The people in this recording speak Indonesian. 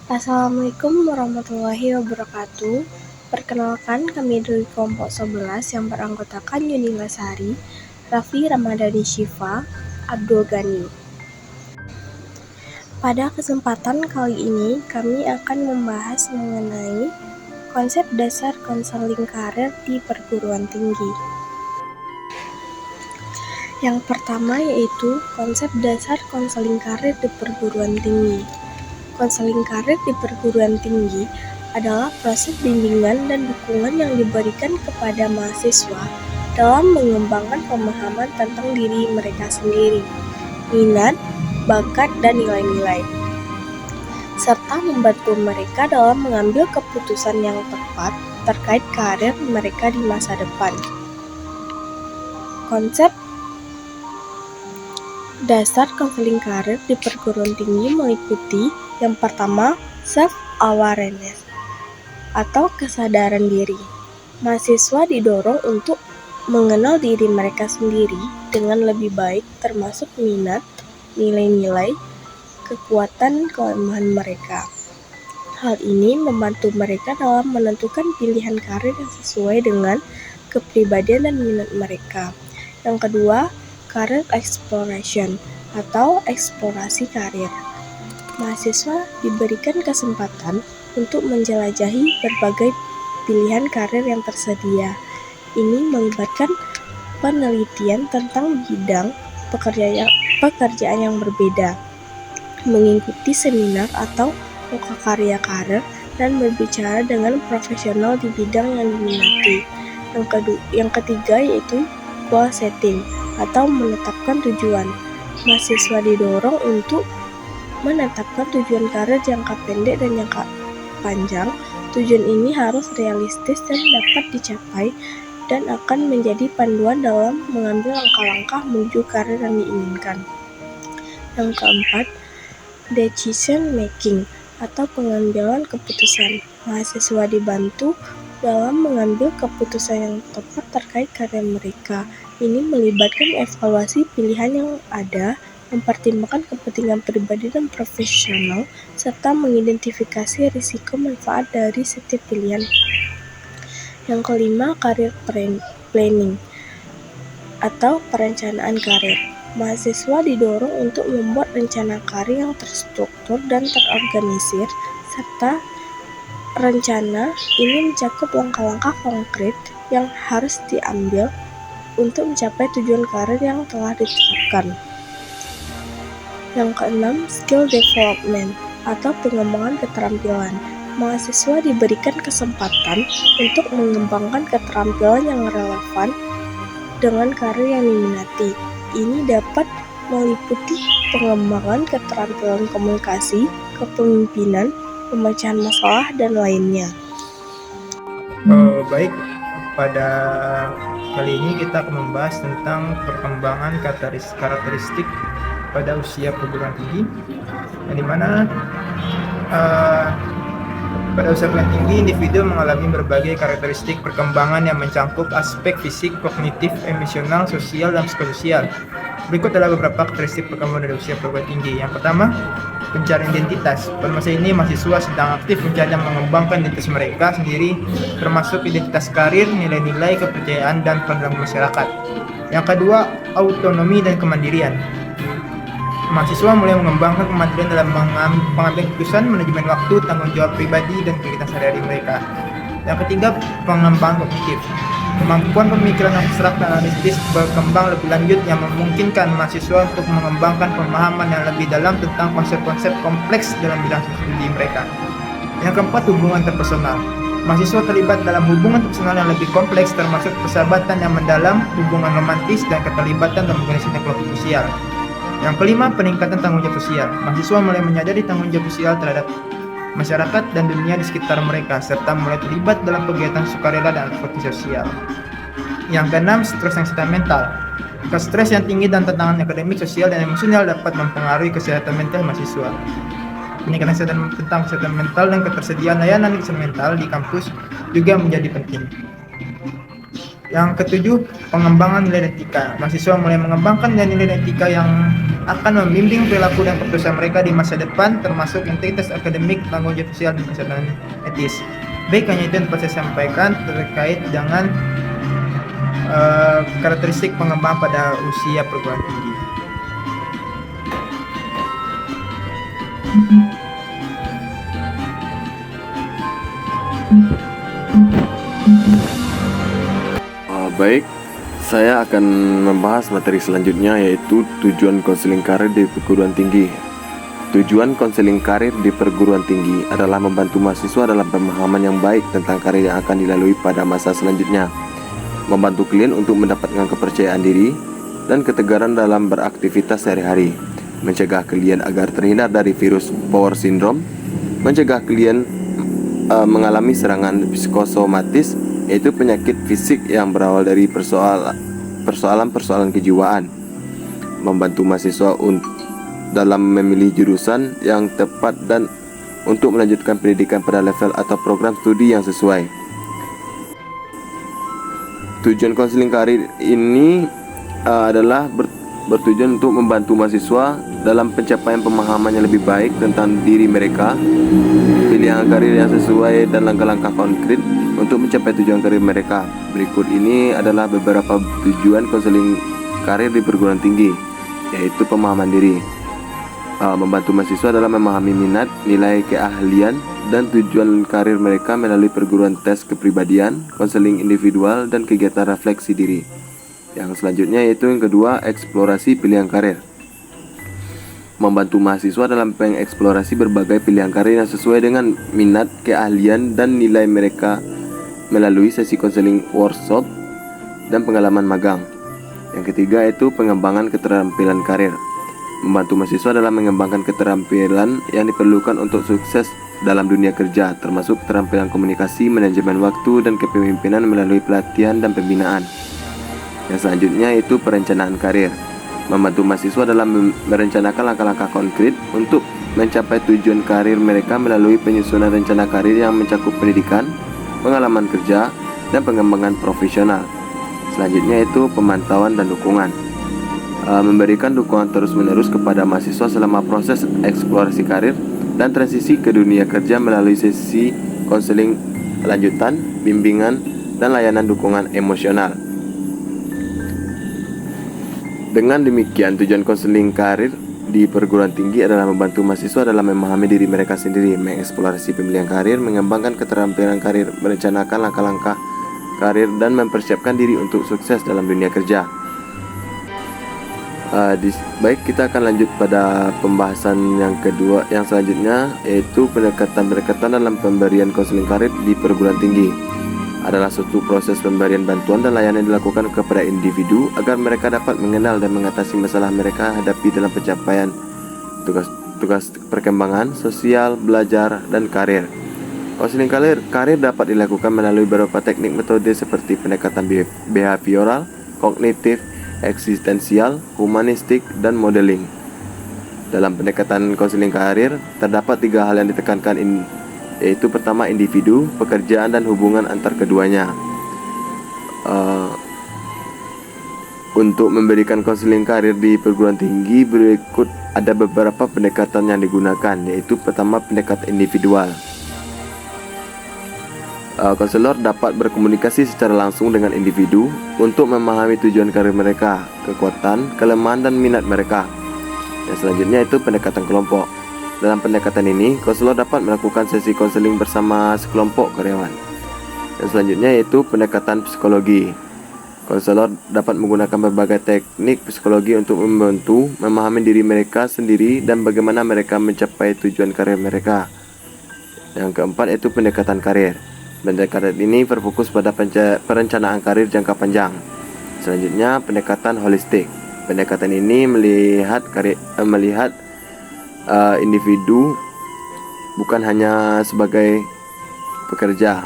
Assalamualaikum warahmatullahi wabarakatuh. Perkenalkan, kami dari kelompok 11 yang beranggotakan Yuni Lasari, Raffi Ramadhani Syifa, Abdul Ghani. Pada kesempatan kali ini, kami akan membahas mengenai konsep dasar konseling karir di perguruan tinggi. Yang pertama yaitu konsep dasar konseling karir di perguruan tinggi. Konseling karir di perguruan tinggi adalah proses bimbingan dan dukungan yang diberikan kepada mahasiswa dalam mengembangkan pemahaman tentang diri mereka sendiri, minat, bakat, dan nilai-nilai, serta membantu mereka dalam mengambil keputusan yang tepat terkait karir mereka di masa depan. Konsep dasar konseling karir di perguruan tinggi meliputi yang pertama, self-awareness atau kesadaran diri. Mahasiswa didorong untuk mengenal diri mereka sendiri dengan lebih baik, termasuk minat, nilai-nilai, kekuatan, kelemahan mereka. Hal ini membantu mereka dalam menentukan pilihan karir yang sesuai dengan kepribadian dan minat mereka. Yang kedua, career exploration atau eksplorasi karir. Mahasiswa diberikan kesempatan untuk menjelajahi berbagai pilihan karir yang tersedia. Ini melibatkan penelitian tentang bidang pekerjaan yang berbeda, mengikuti seminar atau lokakarya karir, dan berbicara dengan profesional di bidang yang diminati. Yang ketiga yaitu goal setting atau menetapkan tujuan. Mahasiswa didorong untuk menetapkan tujuan karir jangka pendek dan jangka panjang. Tujuan ini harus realistis dan dapat dicapai dan akan menjadi panduan dalam mengambil langkah-langkah menuju karir yang diinginkan. Yang keempat, decision making atau pengambilan keputusan. Mahasiswa dibantu dalam mengambil keputusan yang tepat terkait karir mereka. Ini melibatkan evaluasi pilihan yang ada, mempertimbangkan kepentingan pribadi dan profesional, serta mengidentifikasi risiko manfaat dari setiap pilihan. Yang kelima, career planning atau perencanaan karir. Mahasiswa didorong untuk membuat rencana karir yang terstruktur dan terorganisir, serta rencana ini mencakup langkah-langkah konkret yang harus diambil untuk mencapai tujuan karir yang telah ditetapkan. Yang keenam, skill development atau pengembangan keterampilan. Mahasiswa diberikan kesempatan untuk mengembangkan keterampilan yang relevan dengan karir yang diminati. Ini dapat meliputi pengembangan keterampilan komunikasi, kepemimpinan, pemecahan masalah, dan lainnya. Baik, pada kali ini kita akan membahas tentang perkembangan karakteristik pada usia perguruan tinggi, yang dimana pada usia perguruan tinggi individu mengalami berbagai karakteristik perkembangan yang mencakup aspek fisik, kognitif, emosional, sosial, dan psikososial. Berikut adalah beberapa karakteristik perkembangan dari usia perguruan tinggi. Yang pertama, pencarian identitas. Pada masa ini mahasiswa sedang aktif mencari dan mengembangkan identitas mereka sendiri, termasuk identitas karir, nilai-nilai, kepercayaan, dan peran dalam masyarakat. Yang kedua, autonomi dan kemandirian. Mahasiswa mulai mengembangkan kemandirian dalam pengambilan keputusan, manajemen waktu, tanggung jawab pribadi, dan kegiatan sehari-hari mereka. Yang ketiga, pengembangan kognitif. Kemampuan pemikiran abstrak dan analitis berkembang lebih lanjut yang memungkinkan mahasiswa untuk mengembangkan pemahaman yang lebih dalam tentang konsep-konsep kompleks dalam bidang studi mereka. Yang keempat, hubungan interpersonal. Mahasiswa terlibat dalam hubungan personal yang lebih kompleks, termasuk persahabatan yang mendalam, hubungan romantis, dan keterlibatan dalam organisasi kelompok sosial. Yang kelima, peningkatan tanggung jawab sosial. Mahasiswa mulai menyadari tanggung jawab sosial terhadap masyarakat dan dunia di sekitar mereka, serta mulai terlibat dalam kegiatan sukarela dan advokasi sosial. Yang keenam, stres dan kesehatan mental. Stres yang tinggi dan tantangan akademik, sosial, dan emosional dapat mempengaruhi kesehatan mental mahasiswa. Peningkatan tentang kesehatan mental dan ketersediaan layanan kesehatan mental di kampus juga menjadi penting. Yang ketujuh, pengembangan nilai etika. Mahasiswa mulai mengembangkan nilai etika yang akan membimbing perilaku dan keputusan mereka di masa depan, termasuk integritas akademik, tanggung jawab sosial, dan kesadaran etis. Baik, hanya itu yang dapat saya sampaikan terkait dengan karakteristik pengembang pada usia perguruan tinggi. Baik, saya akan membahas materi selanjutnya, yaitu tujuan konseling karir di perguruan tinggi. Tujuan konseling karir di perguruan tinggi adalah membantu mahasiswa dalam pemahaman yang baik tentang karir yang akan dilalui pada masa selanjutnya, membantu klien untuk mendapatkan kepercayaan diri dan ketegaran dalam beraktivitas sehari-hari, mencegah klien agar terhindar dari virus power syndrome, mencegah klien mengalami serangan psikosomatis, yaitu penyakit fisik yang berawal dari persoalan kejiwaan, membantu mahasiswa dalam memilih jurusan yang tepat dan untuk melanjutkan pendidikan pada level atau program studi yang sesuai. Tujuan konseling karir ini adalah bertujuan untuk membantu mahasiswa dalam pencapaian pemahaman yang lebih baik tentang diri mereka, pilihan karir yang sesuai, dan langkah-langkah konkret untuk mencapai tujuan karir mereka. Berikut ini adalah beberapa tujuan konseling karir di perguruan tinggi, yaitu pemahaman diri, membantu mahasiswa dalam memahami minat, nilai keahlian, dan tujuan karir mereka melalui perguruan tes kepribadian, konseling individual, dan kegiatan refleksi diri. Yang selanjutnya yaitu yang kedua, eksplorasi pilihan karir, membantu mahasiswa dalam mengeksplorasi berbagai pilihan karir yang sesuai dengan minat, keahlian, dan nilai mereka melalui sesi konseling workshop dan pengalaman magang. Yang ketiga itu pengembangan keterampilan karir, membantu mahasiswa dalam mengembangkan keterampilan yang diperlukan untuk sukses dalam dunia kerja, termasuk keterampilan komunikasi, manajemen waktu, dan kepemimpinan melalui pelatihan dan pembinaan. Yang selanjutnya itu perencanaan karir, membantu mahasiswa dalam merencanakan langkah-langkah konkret untuk mencapai tujuan karir mereka melalui penyusunan rencana karir yang mencakup pendidikan, pengalaman kerja, dan pengembangan profesional. Selanjutnya itu pemantauan dan dukungan, memberikan dukungan terus-menerus kepada mahasiswa selama proses eksplorasi karir dan transisi ke dunia kerja melalui sesi konseling lanjutan, bimbingan, dan layanan dukungan emosional. Dengan demikian, tujuan konseling karir di perguruan tinggi adalah membantu mahasiswa dalam memahami diri mereka sendiri, mengeksplorasi pemilihan karir, mengembangkan keterampilan karir, merencanakan langkah-langkah karir, dan mempersiapkan diri untuk sukses dalam dunia kerja. Baik, kita akan lanjut pada pembahasan yang kedua, yang selanjutnya, yaitu pendekatan dalam pemberian konseling karir di perguruan tinggi. Adalah suatu proses pemberian bantuan dan layanan yang dilakukan kepada individu agar mereka dapat mengenal dan mengatasi masalah mereka hadapi dalam pencapaian tugas perkembangan sosial, belajar, dan karir. Konseling karir dapat dilakukan melalui beberapa teknik metode seperti pendekatan behavioral, kognitif, eksistensial, humanistik, dan modeling. Dalam pendekatan konseling karir terdapat 3 hal yang ditekankan, yaitu pertama, individu, pekerjaan, dan hubungan antar keduanya. Untuk memberikan konseling karir di perguruan tinggi, berikut ada beberapa pendekatan yang digunakan, yaitu pertama, pendekatan individual. Konselor dapat berkomunikasi secara langsung dengan individu untuk memahami tujuan karir mereka, kekuatan, kelemahan, dan minat mereka. Yang selanjutnya itu pendekatan kelompok. Dalam pendekatan ini, konselor dapat melakukan sesi konseling bersama sekelompok karyawan. Dan selanjutnya yaitu pendekatan psikologi. Konselor dapat menggunakan berbagai teknik psikologi untuk membantu memahami diri mereka sendiri dan bagaimana mereka mencapai tujuan karir mereka. Yang keempat yaitu pendekatan karir. Pendekatan ini berfokus pada perencanaan karir jangka panjang. Selanjutnya pendekatan holistik. Pendekatan ini melihat individu bukan hanya sebagai pekerja,